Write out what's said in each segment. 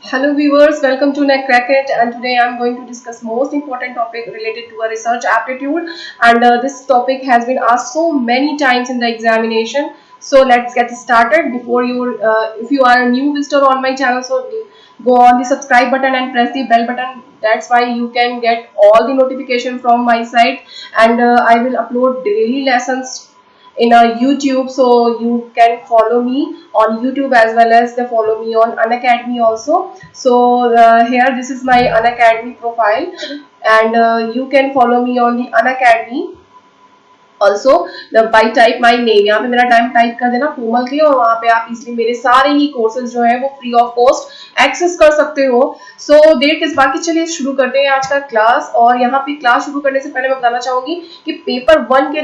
Hello viewers, welcome to NetCracket, and today I'm going to discuss most important topic related to a research aptitude, and this topic has been asked so many times in the examination. So let's get started. If you are a new visitor on my channel, so go on the subscribe button and press the bell button. That's why you can get all the notification from my side, and I will upload daily lessons in a YouTube, so you can follow me on YouTube as well as they follow me on Unacademy also. So here this is my Unacademy profile, and you can follow me on the Unacademy also by type my name, यहाँ पे मेरा time type कर देना कोमल के, और वहाँ पे आप इसलिए मेरे सारे ही कोर्सेज जो है वो फ्री ऑफ कॉस्ट एक्सेस कर सकते हो। सो देर किस बाकी, चलिए शुरू करते हैं आज का क्लास। और यहाँ पे क्लास शुरू करने से पहले मैं बताना चाहूंगी कि पेपर 1 के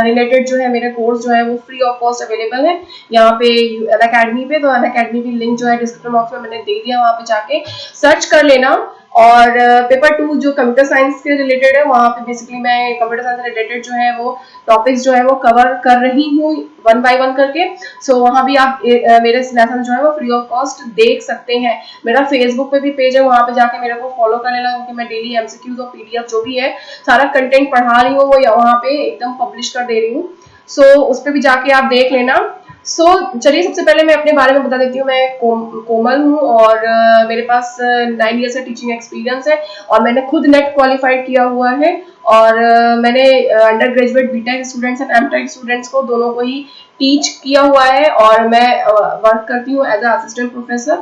रिलेटेड जो है मेरे कोर्स जो है वो फ्री ऑफ कॉस्ट अवेलेबल है यहाँ पे अनअकैडमी पे। तो अनअकैडमी की लिंक जो है डिस्क्रिप्शन बॉक्स में मैंने दे दिया, वहाँ पे जाके सर्च कर लेना। और पेपर 2 जो कंप्यूटर साइंस के रिलेटेड है, वहाँ पे बेसिकली मैं कंप्यूटर साइंस से रिलेटेड जो है वो टॉपिक्स जो है वो कवर कर रही हूँ वन बाय वन करके। सो वहाँ भी आप मेरे लेसन जो है वो फ्री ऑफ कॉस्ट देख सकते हैं। मेरा फेसबुक पे भी पेज है, वहाँ पे जाके मेरे को फॉलो कर लेना, क्योंकि मैं डेली एमसीक्यूज और पीडीएफ जो भी है सारा कंटेंट पढ़ा रही हूँ वो वहाँ पे एकदम पब्लिश कर दे रही हूँ। सो उस पर भी जाके आप देख लेना। चलिए सबसे पहले मैं अपने बारे में बता देती हूँ। मैं कोमल हूँ, और मेरे पास 9 ईयर से टीचिंग एक्सपीरियंस है, और मैंने खुद नेट क्वालिफाइड किया हुआ है। और मैंने undergraduate BTech students and MTech students को दोनों को ही टीच किया हुआ है, और मैं वर्क करती हूँ एज अ असिस्टेंट प्रोफेसर।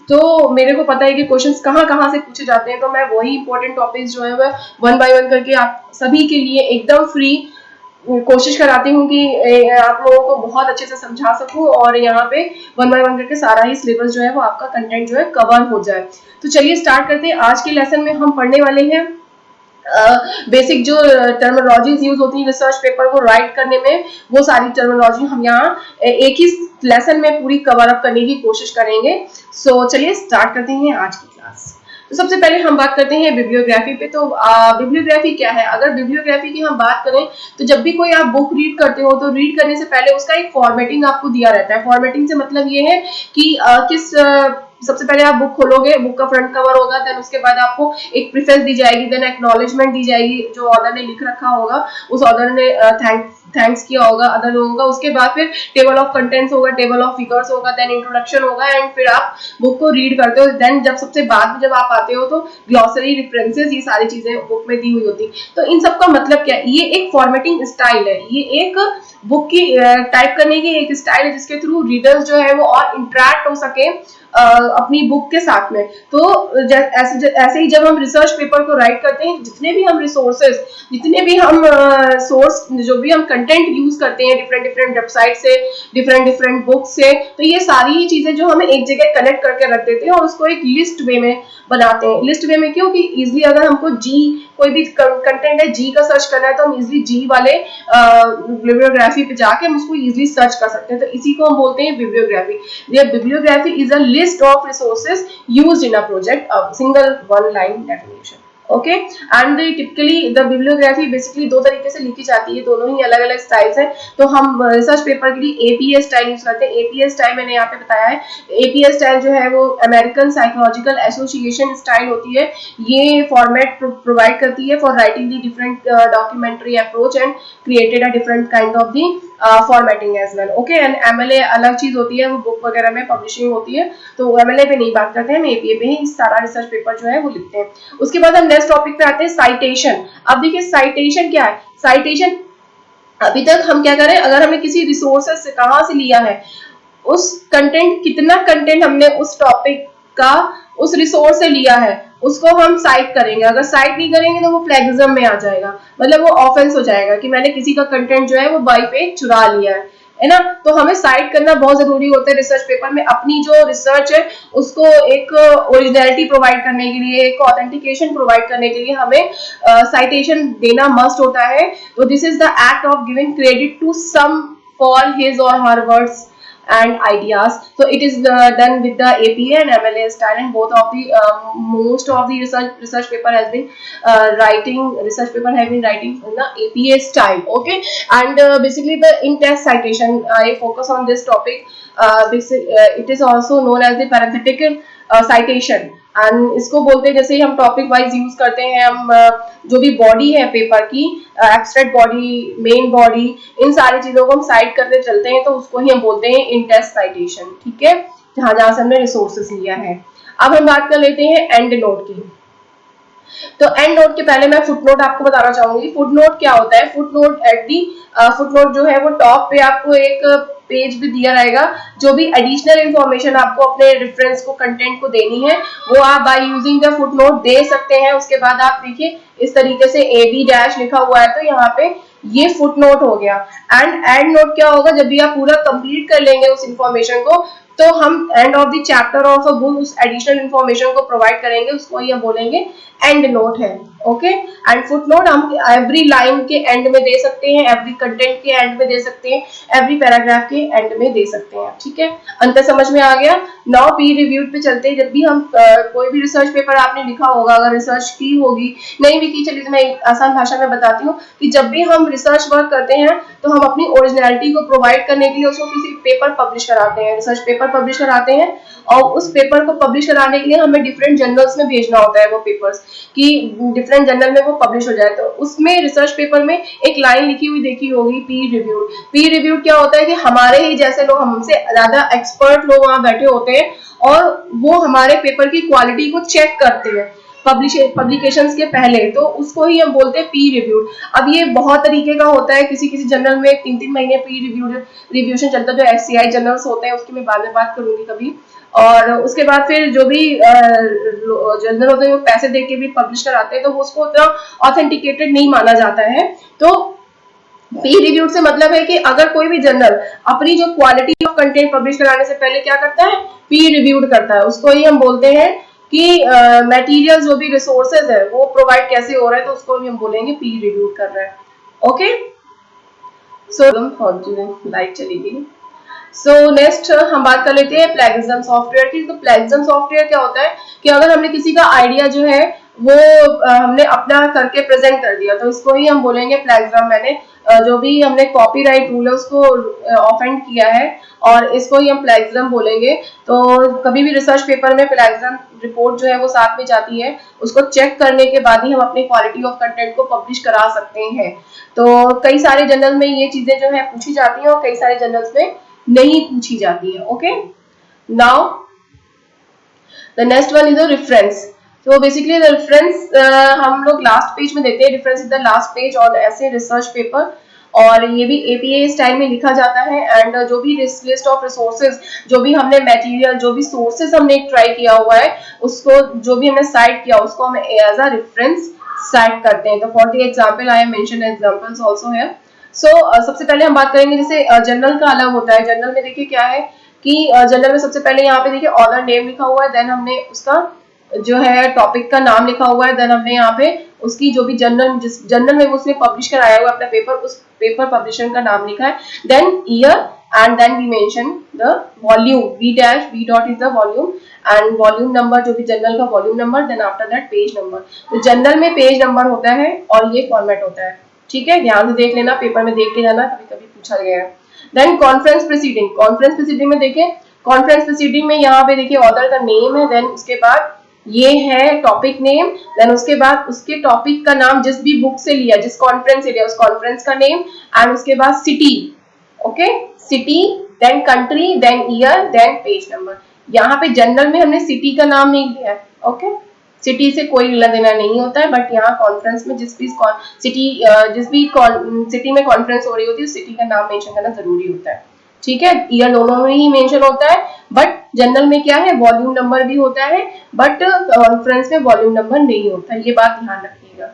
तो मेरे को पता है कि क्वेश्चंस कहाँ कहाँ से पूछे जाते हैं, तो मैं वही इंपॉर्टेंट टॉपिक्स जो है वह वन बाय वन करके आप सभी के लिए एकदम फ्री कोशिश कराती हूँ कि आप लोगों को बहुत अच्छे से समझा सकूं, और यहाँ पे वन बाय वन करके सारा ही सिलेबस जो है वो आपका कंटेंट जो है कवर हो जाए। तो चलिए स्टार्ट करते हैं। आज के लेसन में हम पढ़ने वाले हैं बेसिक जो टर्मिनोलॉजीज यूज होती है रिसर्च पेपर को राइट करने में, वो सारी टर्मिनोलॉजी हम यहाँ एक ही लेसन में पूरी कवर अप करने की कोशिश करेंगे। चलिए स्टार्ट करते हैं आज की क्लास। तो सबसे पहले हम बात करते हैं बिब्लियोग्राफी पे। तो बिब्लियोग्राफी क्या है? अगर बिब्लियोग्राफी की हम बात करें तो जब भी कोई आप बुक रीड करते हो तो रीड करने से पहले उसका एक फॉर्मेटिंग आपको दिया रहता है। फॉर्मेटिंग से मतलब ये है कि सबसे पहले आप बुक खोलोगे, बुक का फ्रंट कवर होगा, देन उसके बाद आपको एक प्रीफेस दी जाएगी, देन एक्नॉलेजमेंट दी जाएगी जो ऑथर ने लिख रखा होगा, उस ऑथर ने थैंक्स किया होगा अदर लोगों का। उसके बाद फिर टेबल ऑफ कंटेंट्स होगा, टेबल ऑफ फिगर्स होगा, देन इंट्रोडक्शन होगा, एंड फिर आप बुक को रीड करते हो। देन जब सबसे बाद में जब आप आते हो तो ग्लॉसरी, रेफरेंसेस, ये सारी चीजें बुक में दी हुई होती। तो इन सब का मतलब क्या है? ये एक फॉर्मेटिंग स्टाइल है, ये एक बुक की टाइप करने की एक स्टाइल है जिसके थ्रू रीडर्स जो है वो और इंटरेक्ट हो सके अपनी बुक के साथ में। तो ऐसे ही जब हम रिसर्च पेपर को राइट करते हैं, जितने भी हम रिसोर्सेज, जितने भी हम सोर्स, जो भी हम कंटेंट यूज करते हैं डिफरेंट डिफरेंट वेबसाइट से, डिफरेंट डिफरेंट बुक से, तो ये सारी ही चीजें जो हमें एक जगह कनेक्ट करके रख देते हैं और उसको एक लिस्ट वे में बनाते हैं। लिस्ट वे में क्यों? कि इजिली अगर हमको जी कोई भी कंटेंट है जी का सर्च करना है तो हम इजिली जी वाले बिब्लियोग्राफी पे जाके हम उसको इजिली सर्च कर सकते हैं। तो इसी को हम बोलते हैं bibliography. Bibliography is a list of resources used in a project, a single one line definition. Okay, and typically the bibliography basically दो तरीके से लिखी जाती है, दोनों ही अलग अलग स्टाइल्स हैं। तो हम रिसर्च पेपर के लिए एपीएस स्टाइल यूज करते हैं। एपीएस स्टाइल मैंने यहाँ पे बताया है, एपीएस स्टाइल जो है वो अमेरिकन साइकोलॉजिकल एसोसिएशन स्टाइल होती है। ये फॉर्मेट प्रोवाइड करती है for writing the different documentary approach and created a different kind of the formatting as well. Okay, and MLA अलग चीज होती है, वो बुक वगैरह में पब्लिशिंग होती है, तो एमएलए पे नहीं बात करते हैं, हम एपीए पे ही सारा रिसर्च पेपर जो है वो लिखते हैं। उसके बाद हम नेक्स्ट टॉपिक पे आते हैं, साइटेशन। अब देखिए साइटेशन क्या है? साइटेशन अभी तक हम क्या करें, अगर हमें किसी रिसोर्सेज से कहाँ से लिया है, उस कंटेंट, कितना कंटेंट हमने उस टॉपिक का उस रिसोर्स से लिया है, उसको हम साइट करेंगे। अगर साइट नहीं करेंगे तो वो प्लेगिज्म में आ जाएगा, मतलब वो ऑफेंस हो जाएगा कि मैंने किसी का कंटेंट जो है वो बाई पे चुरा लिया है ना। तो हमें साइट करना बहुत जरूरी होता है रिसर्च पेपर में। अपनी जो रिसर्च है उसको एक ओरिजिनलिटी प्रोवाइड करने के लिए, एक ऑथेंटिकेशन प्रोवाइड करने के लिए हमें साइटेशन देना मस्ट होता है। तो this is the act of giving credit to some for his or her words and ideas. So it is done with the APA and MLA style, and both of the most of the research paper has been research paper have been writing in the APA style. Okay, and basically the in-test citation, I focus on this topic. It is also known as the parenthetical citation, and इसको बोलते हैं, जैसे हम topic wise use करते हैं, हम जो भी बॉडी है पेपर की, एब्स्ट्रैक्ट बॉडी, मेन बॉडी, इन सारी चीजों को हम साइट करते चलते हैं, तो उसको ही हम बोलते हैं इन टेक्स्ट साइटेशन। ठीक है, जहां जहां से हमने रिसोर्सेस लिया है। अब हम बात कर लेते हैं एंड नोट की। तो एंड नोट के पहले मैं फुट नोट आपको बताना चाहूंगी। फुट नोट क्या होता है? Foot note at the foot note जो है वो टॉप पे आपको एक पेज भी दिया रहेगा, जो भी एडिशनल इंफॉर्मेशन आपको अपने रेफरेंस को, कंटेंट को देनी है, वो आप by using the footnote दे सकते हैं। उसके बाद आप देखिए इस तरीके से AB डैश लिखा हुआ है, तो यहाँ पे ये फुट नोट हो गया। एंड नोट क्या होगा? जब भी आप पूरा कंप्लीट कर लेंगे उस इंफॉर्मेशन को, तो हम end of the chapter of a book उस एडिशनल इंफॉर्मेशन को प्रोवाइड करेंगे, उसको ही हम बोलेंगे एंड नोट है। ओके, एंड फुट नोट हम एवरी लाइन के एंड में दे सकते हैं, एवरी कंटेंट के एंड में दे सकते हैं, एवरी पैराग्राफ के एंड में दे सकते हैं। ठीक है, अंतर समझ में आ गया। नाउ पीयर रिव्यूड पे चलते हैं। जब भी हम कोई भी रिसर्च पेपर आपने लिखा होगा, अगर रिसर्च की होगी, नहीं भी की, चलिए तो मैं आसान भाषा में बताती हूँ कि जब भी हम रिसर्च वर्क करते हैं, तो हम अपनी ओरिजिनलिटी को प्रोवाइड करने के लिए उसको किसी पेपर पब्लिश कराते हैं, रिसर्च पेपर पब्लिश कराते हैं, और उस पेपर को पब्लिश कराने के लिए हमें डिफरेंट जर्नल्स में भेजना होता है वो पेपर्स, कि डिफरेंट जर्नल में वो पब्लिश हो जाए। तो उसमें रिसर्च पेपर में एक लाइन लिखी हुई देखी होगी, पीयर रिव्यूड। पीयर रिव्यूड क्या होता है कि हमारे ही जैसे लोग, हमसे ज्यादा एक्सपर्ट लोग वहां बैठे होते हैं, और वो हमारे पेपर की क्वालिटी को चेक करते हैं पब्लिकेशंस के पहले, तो उसको ही हम बोलते हैं पीयर रिव्यूड। अब ये बहुत तरीके का होता है, किसी किसी जर्नल में 3-3 महीने पीयर रिव्यूड रिव्यूशन चलता है, जो SCI जर्नल्स होते हैं, उसकी मैं बाद में बात करूंगी कभी। और उसके बाद फिर जो भी जर्नल होते हैं वो पैसे दे के भी पब्लिश कराते हैं, तो वो उसको उतना ऑथेंटिकेटेड नहीं माना जाता है। तो पीयर रिव्यूड से मतलब है कि अगर कोई भी जर्नल अपनी जो क्वालिटी ऑफ कंटेंट पब्लिश कराने से पहले क्या करता है, पीयर रिव्यूड करता है, उसको ही हम बोलते हैं कि मटेरियल जो भी रिसोर्सेज है वो प्रोवाइड कैसे हो रहा है, तो उसको भी हम बोलेंगे पीयर रिव्यूड कर रहा है। ओके, सो लाइट चली गई। सो नेक्स्ट हम बात कर लेते हैं प्लेगिज्म सॉफ्टवेयर की। तो प्लेगिज्म सॉफ्टवेयर क्या होता है कि अगर हमने किसी का आइडिया जो है वो हमने अपना करके प्रेजेंट कर दिया, तो इसको ही हम बोलेंगे प्लेगिज्म। मैंने जो भी हमने कॉपीराइट रूल है उसको ऑफेंड किया है, और इसको ही हम प्लेगिज्म बोलेंगे। तो कभी भी रिसर्च पेपर में प्लेगिज्म रिपोर्ट जो है वो साथ में जाती है, उसको चेक करने के बाद ही हम अपनी क्वालिटी ऑफ कंटेंट को पब्लिश करा सकते हैं। तो कई सारे जर्नल में ये चीजें जो है पूछी जाती हैं, और कई सारे जर्नल्स में नहीं पूछी जाती है। Okay, now the next one is a reference. तो बेसिकली द रेफरेंस हम लोग लास्ट पेज में देते हैं। Reference is the last page और ऐसे रिसर्च पेपर, और ये भी APA स्टाइल में लिखा जाता है। एंड जो भी लिस्ट ऑफ रिसोर्सेज, जो भी हमने मटेरियल, जो भी सोर्सेज हमने ट्राई किया हुआ है, उसको जो भी हमने साइट किया उसको हम एज अ रेफरेंस साइट करते हैं। तो for the example I mention examples also है। सो सबसे पहले हम बात करेंगे, जैसे जर्नल का अलग होता है। जर्नल में देखिए क्या है कि जर्नल में सबसे पहले यहाँ पे देखिए ऑथर नेम लिखा हुआ है, देन हमने उसका जो है टॉपिक का नाम लिखा हुआ है, देन हमने यहाँ पे उसकी जो भी जर्नल, जिस जर्नल में उसने पब्लिश कराया हुआ अपना पेपर, उस पेपर पब्लिशर का नाम लिखा है, then year, and then we mention the volume, V dot is the volume, and volume number, जो भी जर्नल का volume number, then after that page number. तो जर्नल में पेज नंबर होता है और ये फॉर्मेट होता है। ठीक है, ध्यान से देख लेना, पेपर में देख के जाना, कभी कभी पूछा गया है। Then conference proceeding. Conference proceeding में देखिए, कॉन्फ्रेंस प्रोसीडिंग में यहाँ पे देखिए ऑथर का नेम है, देन उसके बाद ये है टॉपिक नेम, देन उसके बाद उसके टॉपिक का नाम, जिस भी बुक से लिया, जिस कॉन्फ्रेंस से लिया उस कॉन्फ्रेंस का नेम, एंड उसके बाद city. Okay, city, then country, then year, then page number. यहाँ पे जनरल में हमने सिटी का नाम नहीं लिया है। ओके, सिटी से कोई लेना देना नहीं होता है, बट यहाँ कॉन्फ्रेंस में जिस भी सिटी में कॉन्फ्रेंस हो रही होती है, सिटी का नाम मेंशन करना जरूरी होता है। ठीक है, ईयर दोनों में ही मेंशन होता है, बट जनरल में क्या है, वॉल्यूम नंबर भी होता है, बट कॉन्फ्रेंस में वॉल्यूम नंबर नहीं होता है। ये बात ध्यान रखिएगा।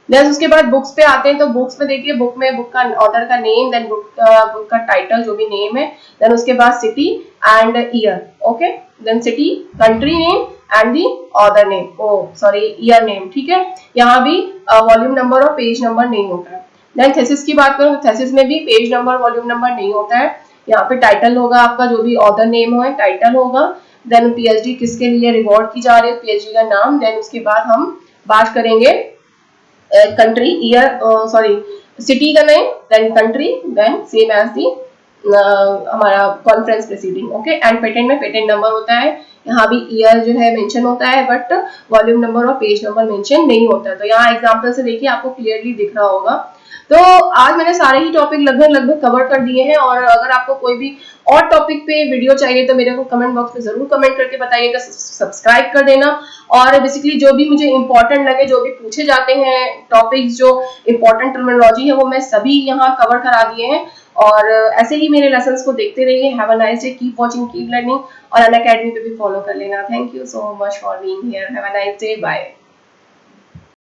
नेक्स्ट उसके बाद बुक्स पे आते हैं। तो बुक्स में देखिए, बुक में बुक का ऑथर का नेम, देन बुक का टाइटल जो भी नेम है, देन उसके बाद city and year. Okay, then city, country name and the author name, sorry year name. ठीक है, यहाँ भी वॉल्यूम नंबर और पेज नंबर नहीं होता है। देन थेसिस की बात करूँ तो थेसिस में भी पेज नंबर, वॉल्यूम नंबर नहीं होता है। यहाँ पे टाइटल होगा आपका, जो भी ऑथर नेम हो टाइटल होगा, देन PhD किसके लिए रिवॉर्ड की जा रही है, PhD का नाम, देन उसके बाद हम बात करेंगे कंट्री, ईयर, सॉरी सिटी का name, then country, then same as the हमारा conference proceeding. Okay, and patent में पेटेंट नंबर होता है, यहाँ भी ईयर जो है मेंशन होता है, बट वॉल्यूम नंबर और पेज नंबर मेंशन नहीं होता है। तो यहाँ एग्जांपल से देखिए आपको क्लियरली दिख रहा होगा। तो आज मैंने सारे ही टॉपिक लगभग कवर कर दिए हैं, और अगर आपको कोई भी और टॉपिक पे वीडियो चाहिए तो मेरे को कमेंट बॉक्स में जरूर कमेंट करके बताइएगा, सब्सक्राइब कर देना। और बेसिकली जो भी मुझे इंपॉर्टेंट लगे, जो भी पूछे जाते हैं टॉपिक्स, जो इंपॉर्टेंट टर्मिनोलॉजी है, वो मैं सभी यहाँ कवर करा दिए हैं। और ऐसे ही मेरे लेसन्स को देखते रहिए। Have a nice day, keep watching, keep learning, और अनअकैडमी पे भी फॉलो कर लेना। Thank you so much for being here. Have a nice day, bye.